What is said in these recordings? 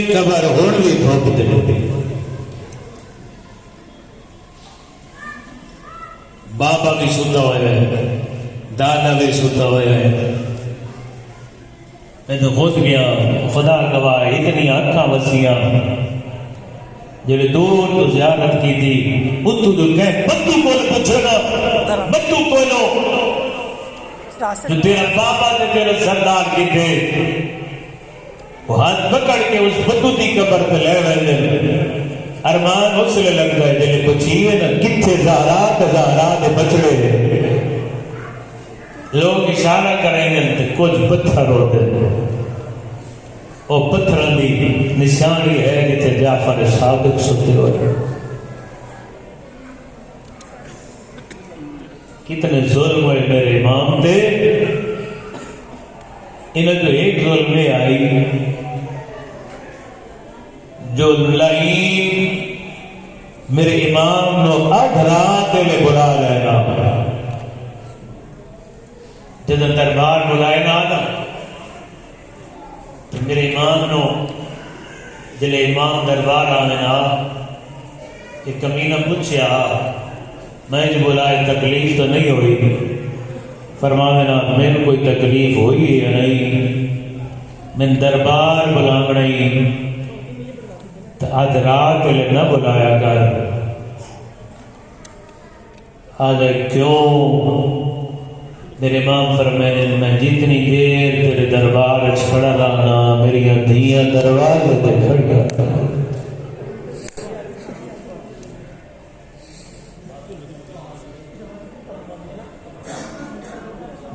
قبر ہون بھی ٹھوک دے بابا بھی ستا ہوا ہے دادا بھی ستا ہوا ہے میں تو خود گیا خدا گواہ اتنی آنکھاں وسیاں جڑے دور تو زیارت کی تھی اتو جو کہے بدو کول پوچھنا بدو کولو جو تیرا بابا نے تیرے سردار کی تھے وہ ہاتھ پکڑ کے اس بدو دی قبر پہ لے رہے ہیں ارمان اس لئے لگ رہا ہے جلے پچھیے نا کتھے زہرات بچڑے لوگ اشارہ کریں گے تو کچھ پتھر ہوتے ہیں وہ پتھران دی نشانی ہے جتے جعفر صادق ستے ہوئے کتنے ظلم ہوئے میرے امام تھے انہیں تو ایک ظلم میں آئی جو لائن میرے امام نو آدھ رات لے بلا لینا جب دربار بلائے نا تو میرے امام نو جلے امام دربار آنے نا ایک کمینہ پوچھیا میں جو بلائے تکلیف تو نہیں ہوئی فرمانے نا میں نے کوئی تکلیف ہوئی یا نہیں میں دربار بلانگنی تو آدھ رات لے نہ بلایا کر آدھے کیوں میرے امام فرمائے میں جتنی دیر تیرے دربار چھڑا لانا میری دھیاں دروازے تے کھڑ گیا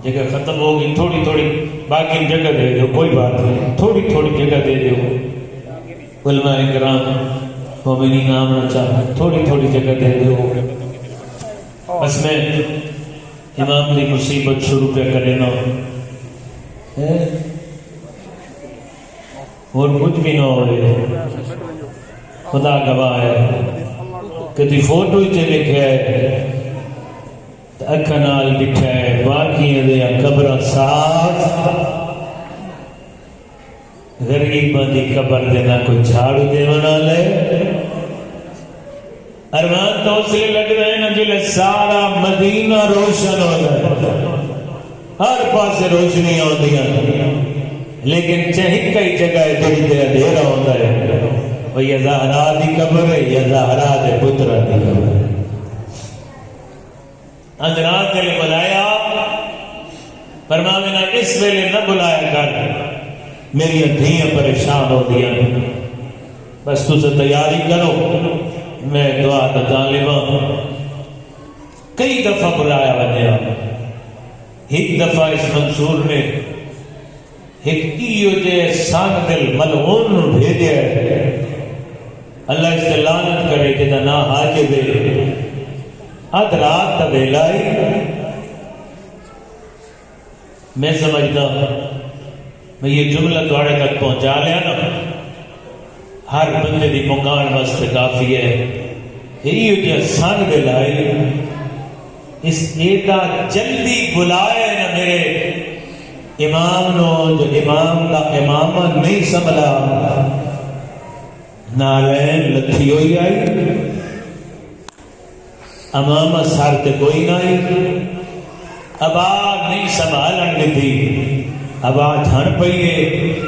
جگہ ختم ہوگی تھوڑی تھوڑی باقی جگہ دے دو کوئی بات نہیں تھوڑی تھوڑی جگہ دے دو علماء اکرام مومنین آمنا چاہتا تھوڑی تھوڑی جگہ دے دو بس میں امام دی مصیبت شروع پہ کرے نا اور کچھ بھی نہ ہوئے خدا گواہ ہے کدی فوٹو ہی تے لکھے ہے اکھا نال بٹھا ہے باقی دیا قبرہ صاف غریباں دی قبر دینا کوئی جھاڑو دے بنا لے ارمان تو اس لئے لگ رہے ہیں نا جلے سارا مدینہ روشن ہو جائے ہر پاس روشنی ہو دیا لیکن چہک کئی جگہ دلی دے اندھیرا ہوتا ہے وہ یہ زہرا دی قبر ہے یہ زہرا دے پترہ دی قبر ہے حضرات نے بلایا فرمانے نا اس ویلے نہ بلایا کر میری دھیاں پریشان ہو دیا بس تو سے تیاری کرو میں دعا دا طالبہ کئی دفعہ بلایا بنیا ایک دفعہ اس منصور نے ایک کیو جے سان دل ملعون بھیجے اللہ اس سے لعنت کرے کہ نا حاجے دے آدھ رات تا بیلائی میں سمجھتا میں یہ جملہ دوڑے تک پہنچا لیا نا ہر بندے دی مکان واسطے کافی ہے یہ جو سان بیلائی اس ایڈا جلدی بلائے نا میرے امام نو جو امام دا امامہ نہیں سنبھلا نالین لکھی ہوئی آئی امامہ سار تے کوئی نہ آئی ابا نہیں سنبھالن دی تھی ابا جھن پئیے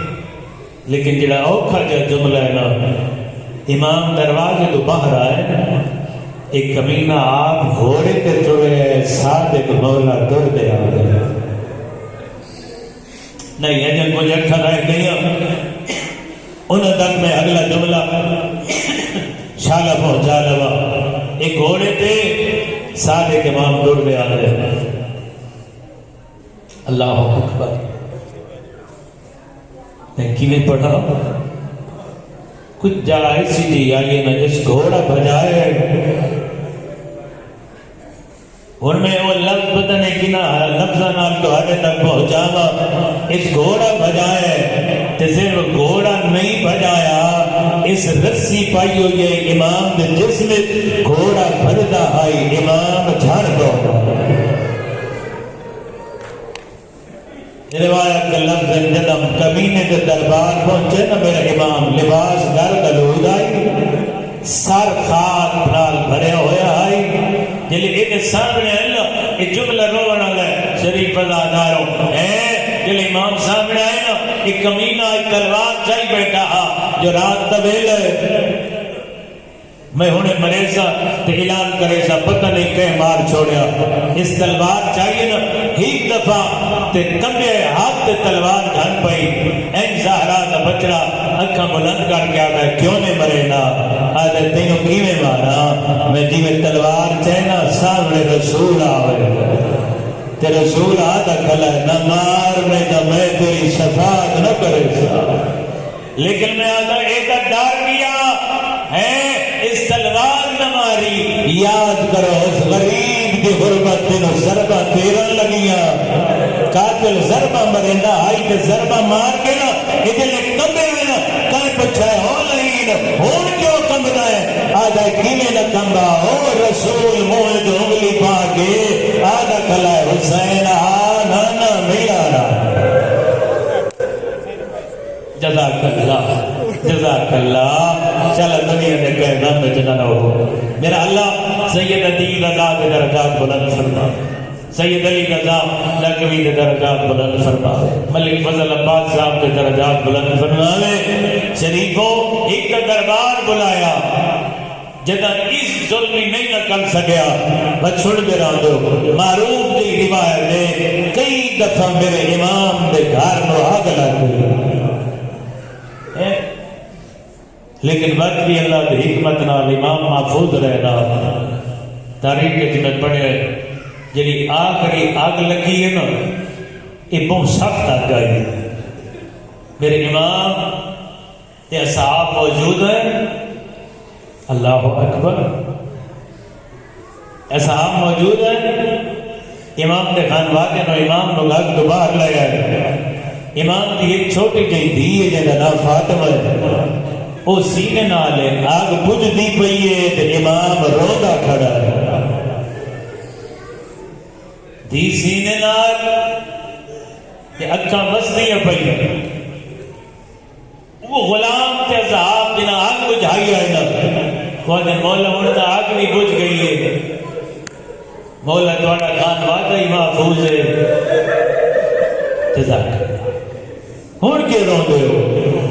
لیکن جڑا اوکھا جا جملہ ہے نا امام دروازے تو باہر آئے ایک کمینہ آپ گھوڑے تے چڑھے صادق مولا در دے آگے نہیں ہے جن کو جکھا رہے گئی انہوں تک میں اگلا جملہ شالہ پہنچا لوا ایک گھوڑے تے صادق امام در دے آگے اللہ اکبر میں کیویں پڑھا کچھ جائے سی جی آئیے نا جس گھوڑا بھجائے اور میں وہ لفظ بدنے کی نا لفظہ نال تو ہرے تک پہنچاوا اس گھوڑا بھجائے تے صرف گھوڑا نہیں بھجایا اس رسی پائی ہوئی ہے امام دے جسم گھوڑا بھجدا آئی امام جھڑ دو روایت کے لفظ جدم کمینے کے دربار پہنچے نا میرا امام لباس گھر گلود آئی سر خاک نال بھرے ہوئے آئی جلی ایک سامنے اللہ ایک جملہ رونا لے شریف ازاداروں جلی امام سامنے آئے نا ایک کمینہ ایک تلوار چاہی بیٹھا جو رات طویل ہے میں انہیں مریضہ تے اعلان کرے سا پتہ نہیں کہ مار چھوڑیا اس تلوار چاہیے نا ایک دفعہ تے کندے ہاتھ تے تلوار دھن پئی این زہرا دا بچڑا اکھا بلند کر کے آگا کیوں نے مرے نا آدھے تینوں کیویں مارا میں جیوے تلوار چاہنا سامنے رسول آوے تے رسول آدھا کلا نہ مار میں تیری شفاعت نہ کرے سا لیکن میں آدھا ایک ڈار گیا ہے اس تلوار نہ ماری یاد کرو اس غریب دی غربت دنو ضربہ تیرن لگیا قاتل ضربہ مرندہ آئی تے ضربہ مار کے نا ادھے کمبے میں نا کائیں پچھائے ہو لئین ہون کیوں کمبنا ہے آدھا کیمیں نہ کمبا ہو رسول موہد انگلی پاکے آدھا کھلا ہے حسین آنا میرا جزاک اللہ چلا دنیا نے کہنا میں جنانا ہو میرا اللہ سید عدیل رضا کے درجات بلند فرما سید علی رضا لکوی کے درجات بلند فرما ملک فضل عباس صاحب کے درجات بلند فرما شریفوں ایک دربار بلایا جدا اس ظلمی نہیں نہ کر سکیا بس چھوڑ دے رہا دو معروف دی روایت نے کئی دفعہ میرے امام دے گھر نو آگ لگی لیکن وقت بھی اللہ کی حکمت نال امام محفوظ رہنا تاریخ کے جنہیں پڑھے جنہی آخری آگ لگی ہے نا یہ بہت سخت آگ آئی میرے امام یہ اصحاب موجود ہیں اللہ اکبر اصحاب موجود ہیں امام نے خانواد نو امام نو گھر تو باہر لے آئے امام کی ایک چھوٹی جی دھی ہے جنہا نام فاطمہ ہے وہ سینے نالے آگ بجھ دی پئیے تے امام رودا کھڑا ہے دی سینے نال تے اکھا مستی پئیے وہ غلام تے صاحب جنہا آگ بجھائی آئے نا وہ دن مولا ہوتا آگ بھی بجھ گئی ہے مولا دوڑا خان واقعی محفوظ ہے جزاک ہون کے رو دے ہو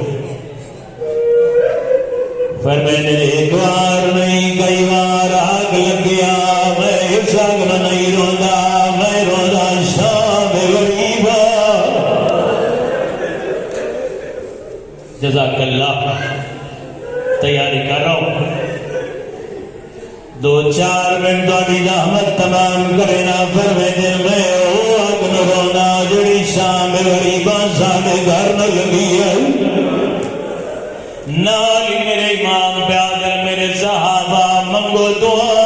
فرمینے ایک بار نہیں کئی بار آگ لگیا میں اس آگ میں نہیں روندہ میں روندہ شام غریبا جزاک اللہ تیاری کر رہا ہوں 2-4 منٹ دوڑی زحمت تمام کرنا فرمینے میں او آگ نہ روندہ جڑی شام غریبا ساڑے گھر نہ لگی ہے نالی میرے امام پیادر میرے صحابہ منگو دعا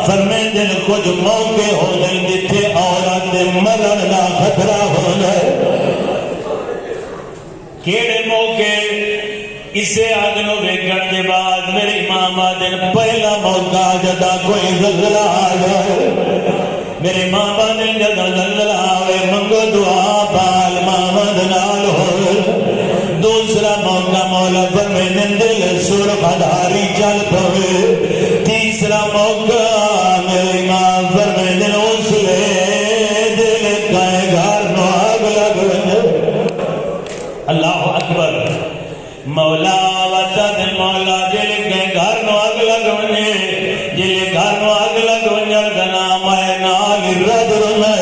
فرمین دن کچھ موقع ہو دن جتھے عورت مرن دا خطرہ ہو جائے کیڑے موقع اسے آدنوں بیکن دے بعد میرے امام آدن پہلا موقع جدا کوئی زلزلہ آ جائے میرے امام آدن جدا زلزلہ آوے منگو دعا بال محمد نال ہو دوسرا موقع مولا فرمین دل سر خداری چل پوے تیسرا موقع میرے امام فرمین دل اس لے دل کائے گھر نو آگ لگ اللہ اکبر مولا وطن مولا جل کے گھر نو آگ لگ ونجے جل گھر نو آگ لگ ونجر دنا میں نال رد رمے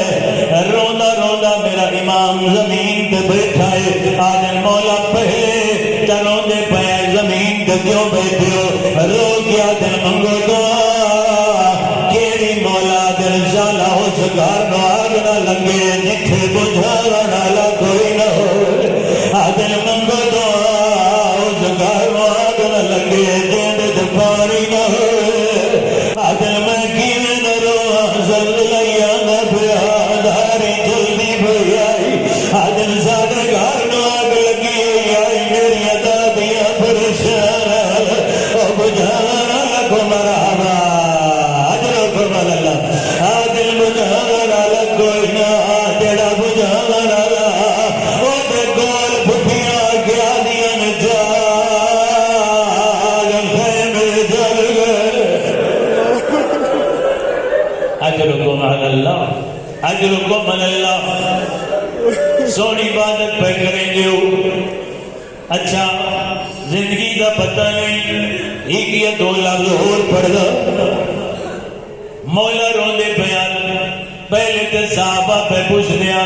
روندہ روندہ میرا امام زمین تے بیٹھا ہے آدن مولا پہلے تنوں دے پہ زمین تے کیوں بیٹھے ہو رو کیا دن منگو دعا کیری مولا دن سالہ اس گھر نو آگ نہ لگے نکھے بجھا والا کوئی نہ ہو آدن منگو دعا اس گھر نو آگ نہ لگے دین دپاری نہ ہو آدن میں کیویں نہ رو زل لیا نہ پیا دھاری جلدی بھئی آئی آدن ساڑھے گھر نو آگ لگی ہوئی آئی میری دادیاں پریشان او بجھانا لکو مرحبا اجرکم اللہ آدن بجھانا لکو نہ آدن گے ہو اچھا زندگی کا پتہ نہیں ایک یا دو لفظ اور پڑھ دو مولا روندے بیان پہلے تے صحابہ پہ پوچھ دیا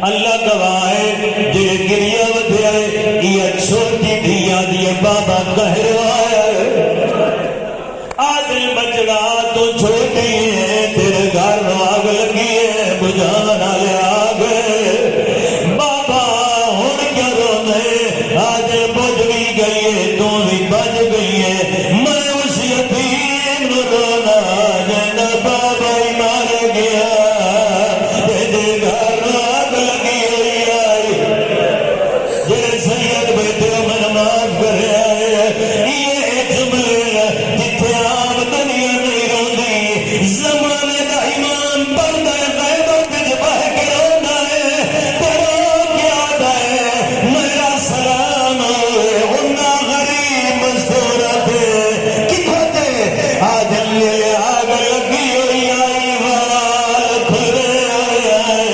اللہ گواہ ہے جے گریا ودیا ہے یہ چھوٹی دھیا دیے بابا کہروایا آدل بچڑا تو چھوٹی ہے تیرے گھر آگ لگی ہے بجھانا لے آگ بابا ہن کیا روندے آج بجھ بھی گئی ہے تو بھی بج گئی ہے میں اس یتیم نو رونا جینا بابا ہی مار گیا تیرے گھر آگ لگی ہوئی آئی جیرے سید بیٹے من معاف کر آئے یہ ایک جملے جتھے عام دنیا نہیں روندی زمانے دا امام بندہ غیبت وچ بہ کے روندا ہے تیرا کیا ہے میرا سلام ہوئے انہاں غریب مزدوراں تے کتھوں تے آج لے آگ لگی ہوئی آئی وال کھلے آئے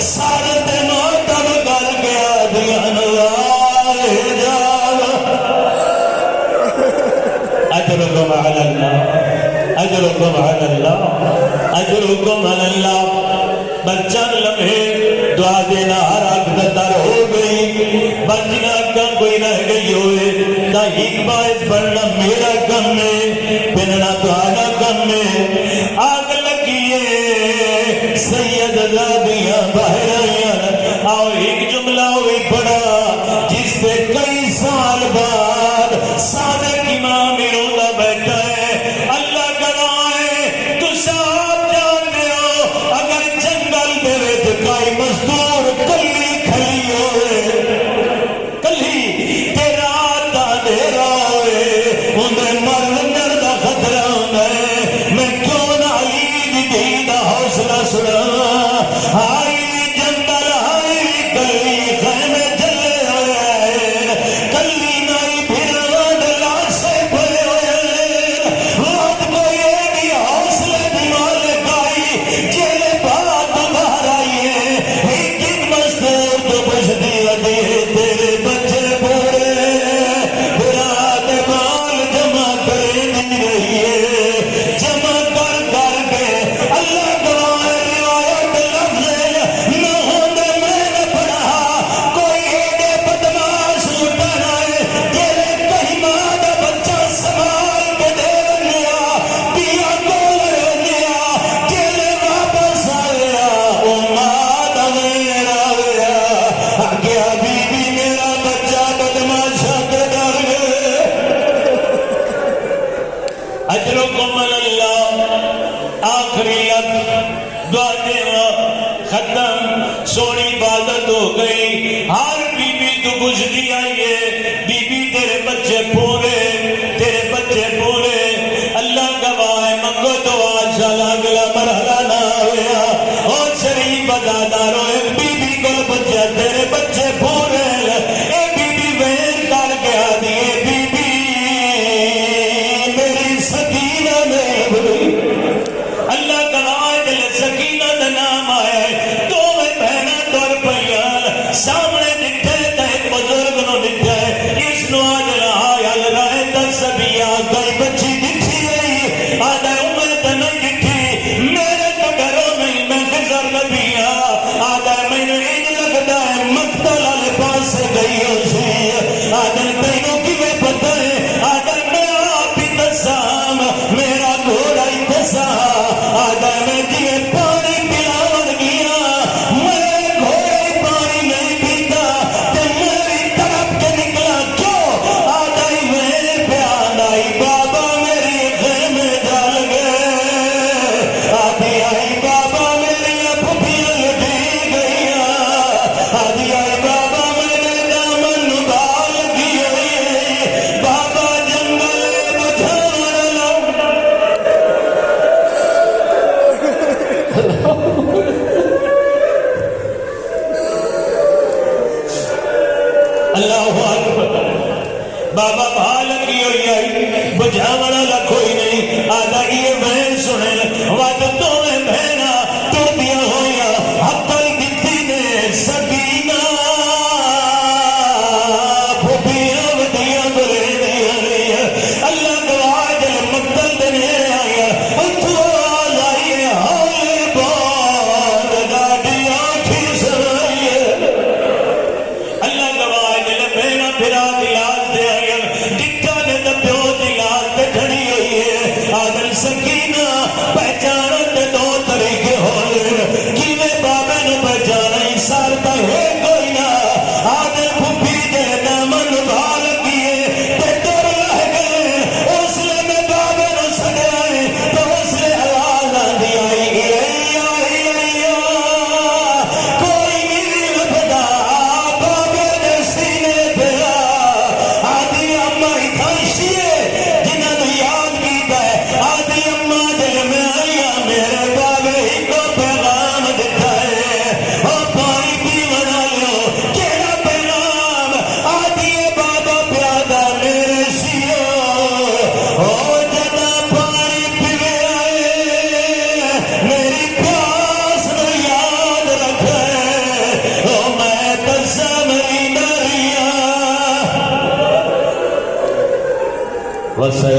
سارے تے موتم کر گیا دیان آئے جانا اجرکم علی اللہ اجرکم علی اللہ اجرکم علی اللہ بچن لمحے دعا دینا ہر آنکھ تر ہو گئی بچنا کا کوئی رہ گئی ہوئے نہ ایک باعث پڑھنا میرا کم ہے پھرنا تمہارا کم ہے آگ لگیے سید زادیاں باہر آئیں آؤ ایک جملہ ہوئی پڑا جس پہ کئی سال بعد صادق امام روندہ بیٹھا ہے اللہ گواہ تو صاحب جانتے ہو اگر جنگل دے وچ کوئی مزدور کلی کھلی ہوئے کلی تیرا اندھیرا ہوئے اندر مرنے دا خطرہ ہوندا ہے میں کیوں نہ علی دی دھی دا حوصلہ سنا آئی جنگل آئی کلی خیمے جلے ہوئے کلی نائی پھروا دلا سے پھرے ہوئے وقت کوئی ایڈی حوصلے دی مالک آئی جیلے بات باہر آئی ہے ایک ایک مزدور تو بجھتی لگی ہے تیرے بچے پورے برات بال جمع کرے نہیں رہی ہے جمع کر کے اللہ گواہ روایت لفظ نہ ہوندے میں نے پڑھا کوئی ایڈے بدماش لٹانا ہے جیلے کہیں ماں دا بچہ سنبھال کے دے رنیا پیا کول رنیا جیلے واپس آیا او ماں دا میرا گیا آگیا بی بی میرا بچہ بدماشا کے ڈر گئے اجرکم اللہ آخری لفظ دعا دینا ختم سونی عبادت ہو گئی ہر بی بی تو گزری آئیے بی بی تیرے بچے پورے اللہ گواہ ہے منگو تو آشاءاللہ اگلا مرحلہ نہ ہویا اور شریف اداداروں ایک بی بی کو بچے تیرے بچے پورے اے بی بی وین کر کے آدھی اے بی بی میری سکینہ نہیں ہوئی اللہ گواہ دل سکینہ دا نام آیا ہے تو میں بہنا دور پیال سامنے نٹھے تے بزرگ نو نٹھے اس نو آج رہا یا لگائے تصبیہ گئی بچی نٹھی گئی آدھا امت نہیں نٹھی میرے تو گھروں نہیں میں گزر لبیا آدھا میں نے ان لگتا ہے مقتل والے پاس سے گئی ہو سی آدھا تینوں کی میں پتہ ہے آدھا میں آپ ہی دسام میرا گھوڑا ہی دسا آدھا میں جیے پانی پلاون گیا میرے گھوڑے پانی نہیں پیتا تے میری طرف کے نکلا کیوں آدھا ہی میں پیان آئی بابا میری خیمے ڈال گئے آدھی آئی بابا میری پھپھیاں لٹی گئی آدھی آئی بابا میرے دامن بال کی ہوئی بابا جنگل بجھانا لو اللہ اکبر بابا بھا لگی ہوئی آئی بجھاونا لکھوئی نہیں آدھا یہ بہن سنے وعد تو میں بہنا تو دیا ہویا حقل دیتی نے سکینہ وسيعلمون